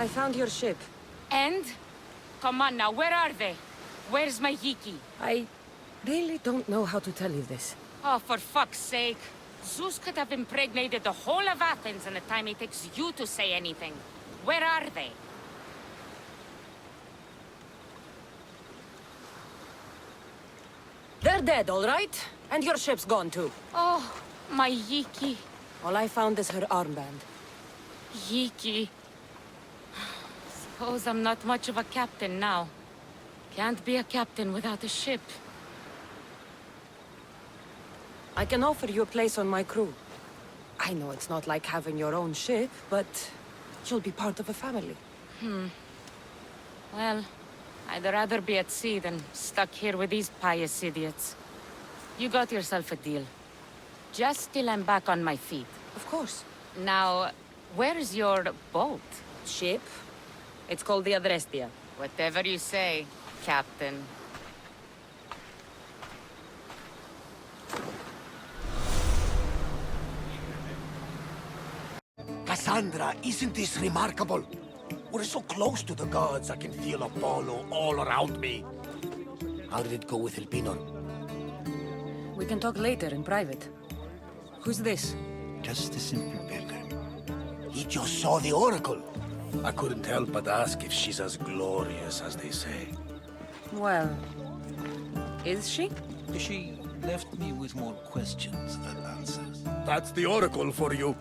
I found your ship. And? Come on now, where are they? Where's my Yiki? I really don't know how to tell you this. Oh, for fuck's sake. Zeus could have impregnated the whole of Athens in the time it takes you to say anything. Where are they? They're dead, all right? And your ship's gone too. Oh, my Yiki. All I found is her armband. Yiki. Suppose I'm not much of a captain now. Can't be a captain without a ship. I can offer you a place on my crew. I know it's not like having your own ship, but you'll be part of a family. Well, I'd rather be at sea than stuck here with these pious idiots. You got yourself a deal. Just till I'm back on my feet. Of course. Now, where's your boat? Ship? It's called the Adrestia. Whatever you say, Captain. Cassandra, isn't this remarkable? We're so close to the gods, I can feel Apollo all around me. How did it go with Elpinor? We can talk later in private. Who's this? Just a simple pilgrim. He just saw the oracle. I couldn't help but ask if she's as glorious as they say. Well, is she? She left me with more questions than answers. That's the oracle for you.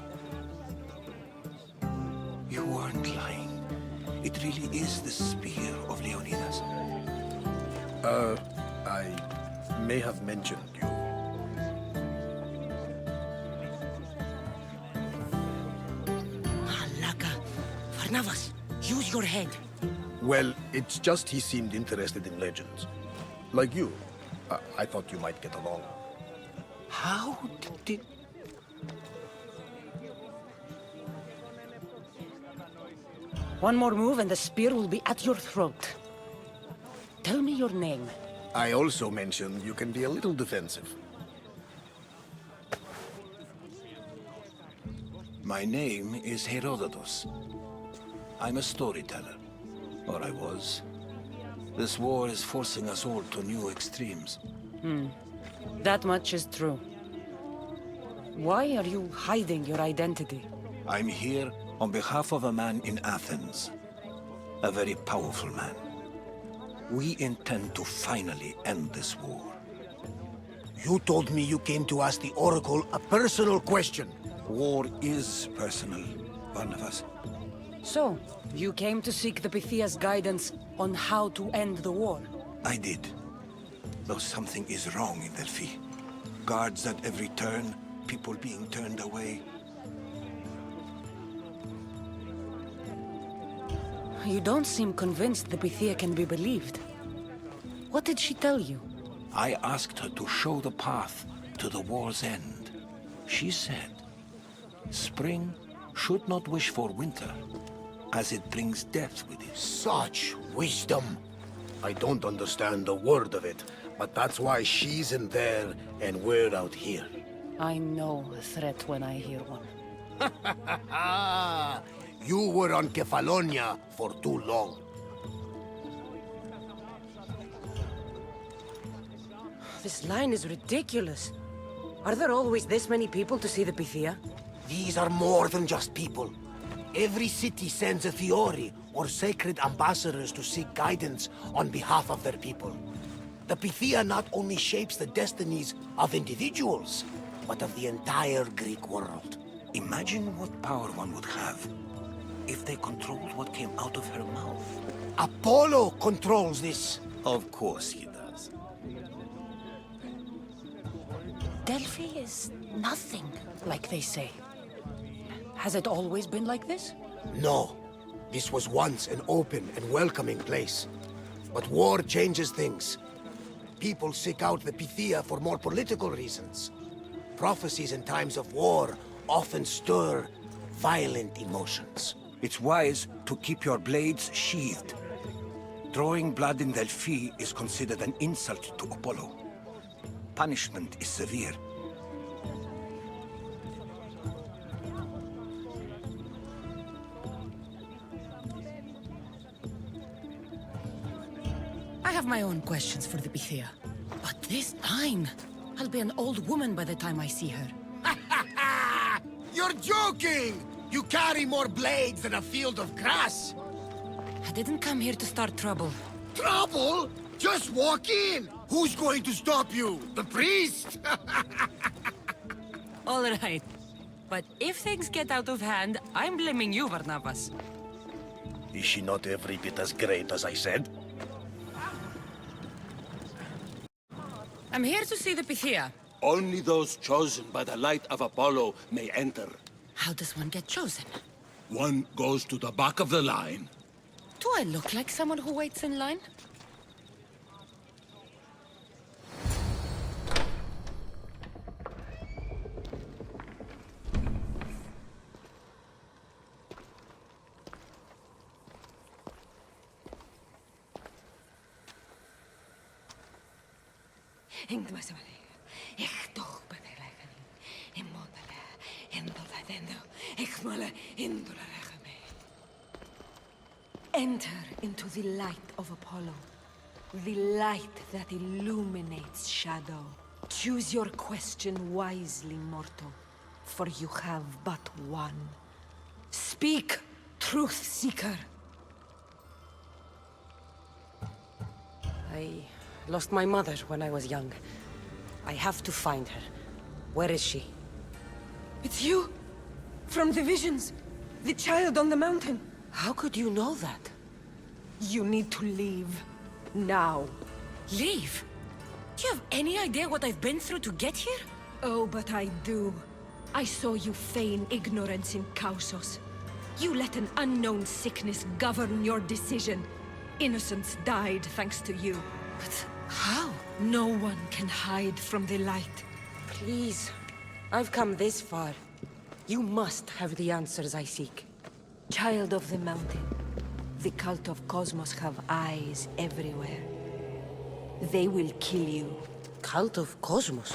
You aren't lying. It really is the spear of Leonidas. I may have mentioned you. Laka, Varnavas, use your head. Well, it's just he seemed interested in legends. Like you. I thought you might get along. How did... One more move and the spear will be at your throat. Tell me your name. I also mentioned you can be a little defensive. My name is Herodotus. I'm a storyteller. Or I was. This war is forcing us all to new extremes. That much is true. Why are you hiding your identity? I'm here on behalf of a man in Athens. A very powerful man. We intend to finally end this war. You told me you came to ask the oracle a personal question. War is personal, Barnabas. So, you came to seek the Pythia's guidance on how to end the war? I did. Though something is wrong in Delphi. Guards at every turn, people being turned away. You don't seem convinced the Pythia can be believed. What did she tell you? I asked her to show the path to the war's end. She said, spring should not wish for winter, as it brings death with it. Such wisdom. I don't understand a word of it, but that's why she's in there and we're out here. I know a threat when I hear one. You were on Kefalonia for too long. This line is ridiculous. Are there always this many people to see the Pythia? These are more than just people. Every city sends a Fiori or sacred ambassadors to seek guidance on behalf of their people. The Pythia not only shapes the destinies of individuals, but of the entire Greek world. Imagine what power one would have if they controlled what came out of her mouth. Apollo controls this. Of course he does. Delphi is nothing, like they say. Has it always been like this? No. This was once an open and welcoming place. But war changes things. People seek out the Pythia for more political reasons. Prophecies in times of war often stir violent emotions. It's wise to keep your blades sheathed. Drawing blood in Delphi is considered an insult to Apollo. Punishment is severe. I have my own questions for the Bithia. But this time, I'll be an old woman by the time I see her. You're joking! You carry more blades than a field of grass! I didn't come here to start trouble. Trouble? Just walk in! Who's going to stop you? The priest? All right. But if things get out of hand, I'm blaming you, Barnabas. Is she not every bit as great as I said? I'm here to see the Pythia. Only those chosen by the light of Apollo may enter. How does one get chosen? One goes to the back of the line. Do I look like someone who waits in line? Enter into the light of Apollo, the light that illuminates shadow. Choose your question wisely, mortal, for you have but one. Speak, truth seeker. I lost my mother when I was young. I have to find her. Where is she? It's you! From the visions! The child on the mountain! How could you know that? You need to leave. Now. Leave? Do you have any idea what I've been through to get here? Oh, but I do. I saw you feign ignorance in Kausos. You let an unknown sickness govern your decision. Innocents died thanks to you. But how? No one can hide from the light. Please. I've come this far. You must have the answers I seek. Child of the mountain, the cult of Cosmos have eyes everywhere. They will kill you. Cult of Cosmos?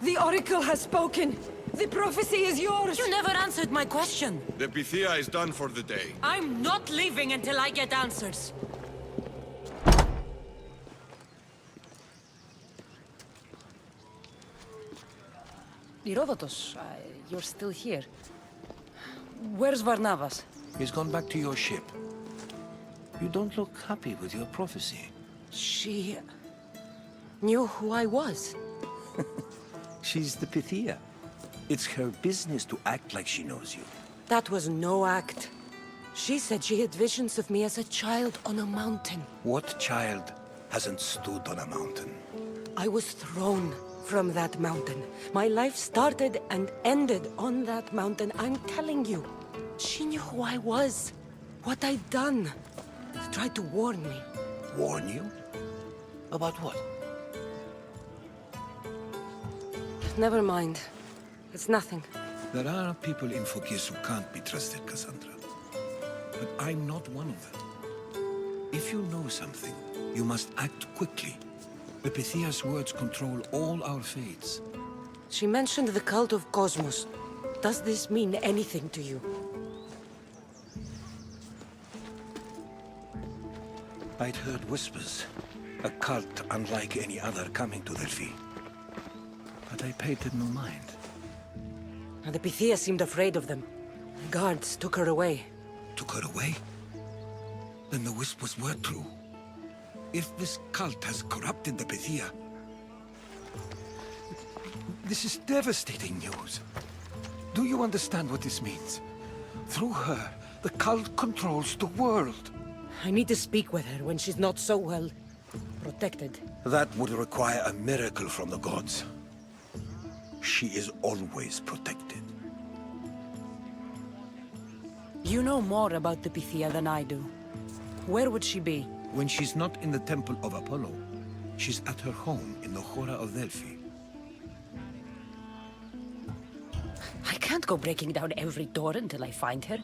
The Oracle has spoken! The prophecy is yours! You never answered my question! The Pythia is done for the day. I'm not leaving until I get answers! Herodotus, you're still here. Where's Barnabas? He's gone back to your ship. You don't look happy with your prophecy. She knew who I was. She's the Pythia. It's her business to act like she knows you. That was no act. She said she had visions of me as a child on a mountain. What child hasn't stood on a mountain? I was thrown from that mountain. My life started and ended on that mountain, I'm telling you. She knew who I was, what I'd done. She tried to warn me. Warn you? About what? Never mind. It's nothing. There are people in Phokis who can't be trusted, Cassandra. But I'm not one of them. If you know something, you must act quickly. The Pythia's words control all our fates. She mentioned the cult of Cosmos. Does this mean anything to you? I'd heard whispers. A cult unlike any other coming to Delphi. But I paid them no mind. And the Pythia seemed afraid of them. Guards took her away. Took her away? Then the whispers were true. If this cult has corrupted the Pythia... This is devastating news. Do you understand what this means? Through her, the cult controls the world. I need to speak with her when she's not so well protected. That would require a miracle from the gods. She is always protected. You know more about the Pythia than I do. Where would she be? When she's not in the temple of Apollo, she's at her home in the Hora of Delphi. I can't go breaking down every door until I find her.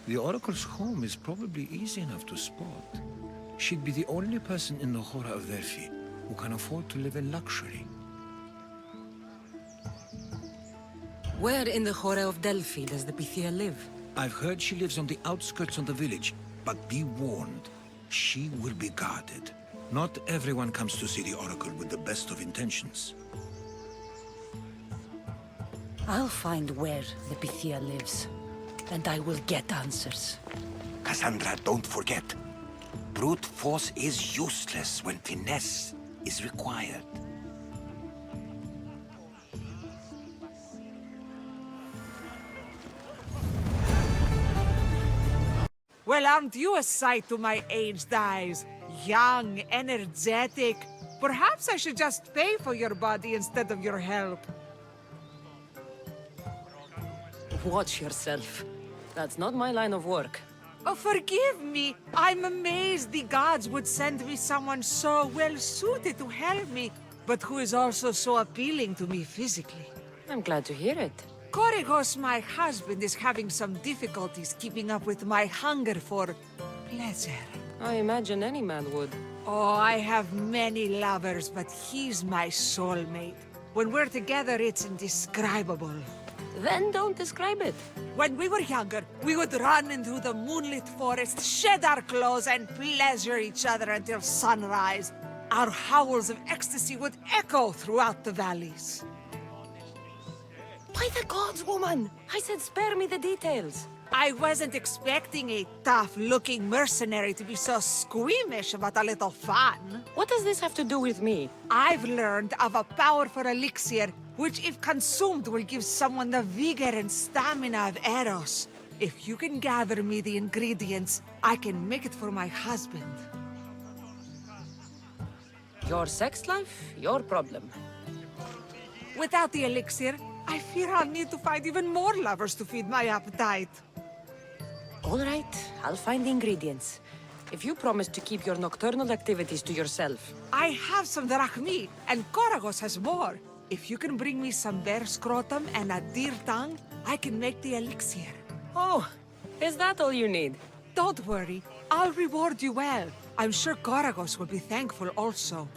The Oracle's home is probably easy enough to spot. She'd be the only person in the Hora of Delphi who can afford to live in luxury. Where in the Hora of Delphi does the Pythia live? I've heard she lives on the outskirts of the village, but be warned, she will be guarded. Not everyone comes to see the Oracle with the best of intentions. I'll find where the Pythia lives, and I will get answers. Cassandra, don't forget. Brute force is useless when finesse is required. Well, aren't you a sight to my aged eyes? Young, energetic. Perhaps I should just pay for your body instead of your help. Watch yourself. That's not my line of work. Oh, forgive me. I'm amazed the gods would send me someone so well-suited to help me, but who is also so appealing to me physically. I'm glad to hear it. Korigos, my husband, is having some difficulties keeping up with my hunger for pleasure. I imagine any man would. Oh, I have many lovers, but he's my soulmate. When we're together, it's indescribable. Then don't describe it. When we were younger, we would run into the moonlit forest, shed our clothes, and pleasure each other until sunrise. Our howls of ecstasy would echo throughout the valleys. By the gods, woman! I said spare me the details. I wasn't expecting a tough-looking mercenary to be so squeamish about a little fun. What does this have to do with me? I've learned of a powerful elixir, which if consumed will give someone the vigor and stamina of Eros. If you can gather me the ingredients, I can make it for my husband. Your sex life, your problem. Without the elixir, I fear I'll need to find even more lovers to feed my appetite. All right, I'll find the ingredients. If you promise to keep your nocturnal activities to yourself. I have some drachmi, and Koragos has more. If you can bring me some bear scrotum and a deer tongue, I can make the elixir. Oh, is that all you need? Don't worry, I'll reward you well. I'm sure Koragos will be thankful also.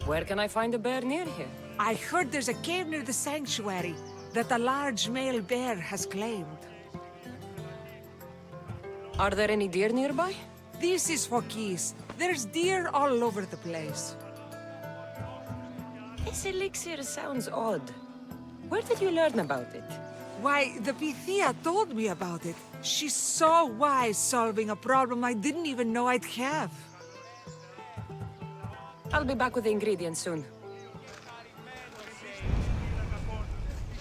Where can I find a bear near here? I heard there's a cave near the sanctuary that a large male bear has claimed. Are there any deer nearby? This is Phokis. There's deer all over the place. This elixir sounds odd. Where did you learn about it? Why, the Pythia told me about it. She's so wise solving a problem I didn't even know I'd have. I'll be back with the ingredients soon.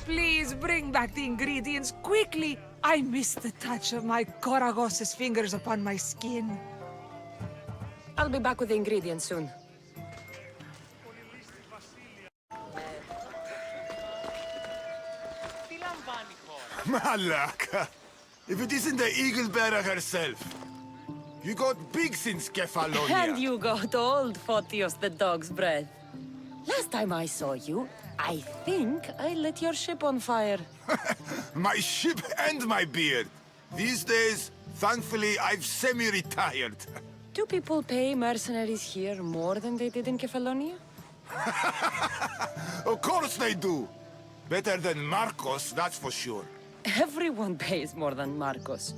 Please bring back the ingredients quickly. I miss the touch of my Koragos' fingers upon my skin. I'll be back with the ingredients soon. Malaka! If it isn't the eagle bearer herself. You got big since Kefalonia. And you got old, Photios the dog's breath. Last time I saw you, I think I lit your ship on fire. My ship and my beard. These days, thankfully, I've semi-retired. Do people pay mercenaries here more than they did in Kefalonia? Of course they do. Better than Marcos, that's for sure. Everyone pays more than Marcos.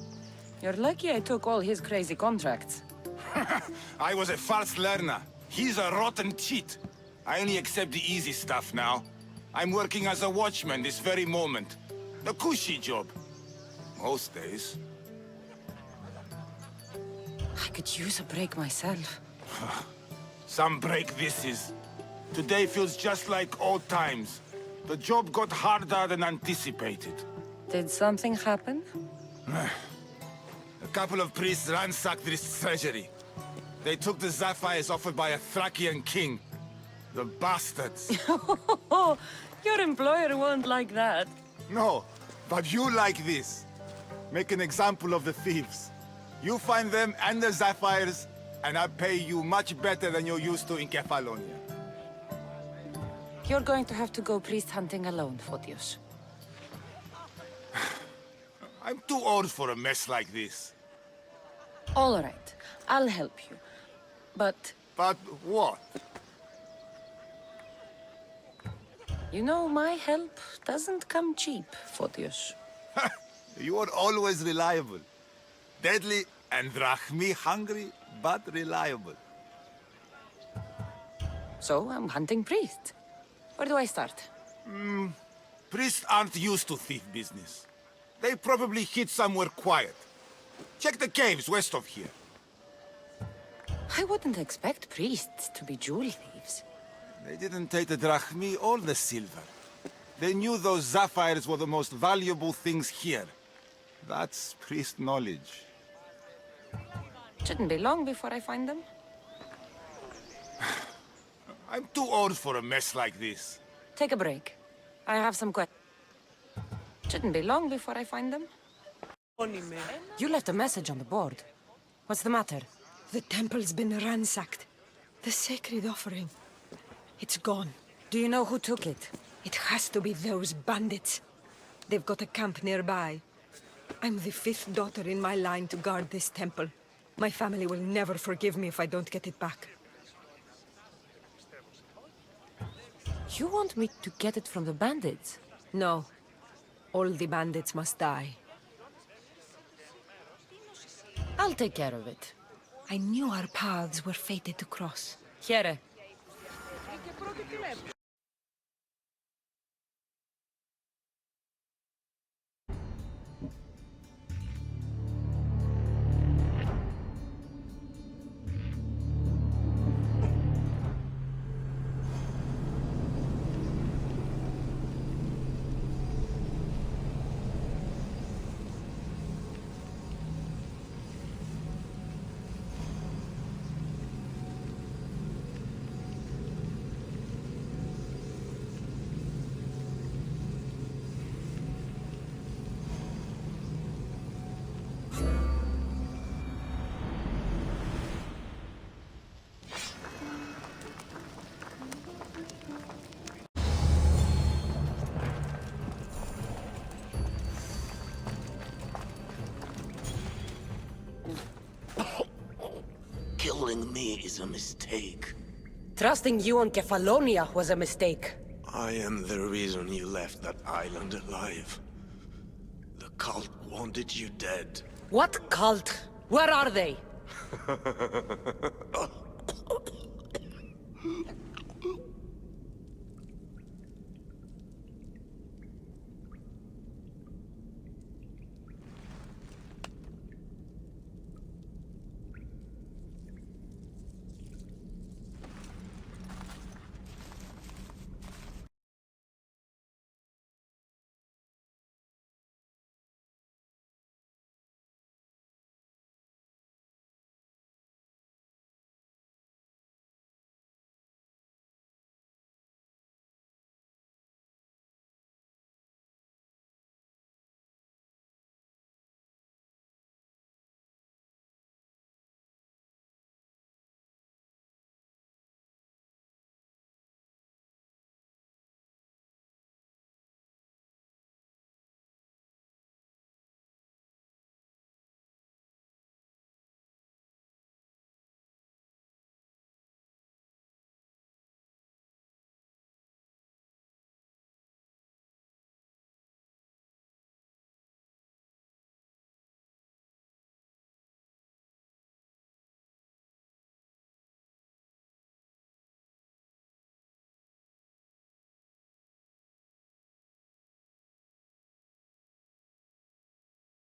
You're lucky I took all his crazy contracts. I was a fast learner. He's a rotten cheat. I only accept the easy stuff now. I'm working as a watchman this very moment. The cushy job. Most days. I could use a break myself. Some break this is. Today feels just like old times. The job got harder than anticipated. Did something happen? A couple of priests ransacked this treasury. They took the sapphires offered by a Thracian king. The bastards. Your employer won't like that. No, but you like this. Make an example of the thieves. You find them and the sapphires, and I pay you much better than you're used to in Kefalonia. You're going to have to go priest hunting alone, Photios. I'm too old for a mess like this. All right, I'll help you. But... But what? You know, my help doesn't come cheap, Photios. You are always reliable. Deadly and drachmi hungry, but reliable. So I'm hunting priests. Where do I start? Priests aren't used to thief business. They probably hid somewhere quiet. Check the caves west of here. I wouldn't expect priests to be jewel thieves. They didn't take the drachmi or the silver. They knew those sapphires were the most valuable things here. That's priest knowledge. Shouldn't be long before I find them. I'm too old for a mess like this. Take a break. I have some questions. Shouldn't be long before I find them. You left a message on the board. What's the matter? The temple's been ransacked. The sacred offering. It's gone. Do you know who took it? It has to be those bandits. They've got a camp nearby. I'm the 5th daughter in my line to guard this temple. My family will never forgive me if I don't get it back. You want me to get it from the bandits? No. All the bandits must die. I'll take care of it. I knew our paths were fated to cross. Here. Killing me is a mistake. Trusting you on Kefalonia was a mistake. I am the reason you left that island alive. The cult wanted you dead. What cult? Where are they?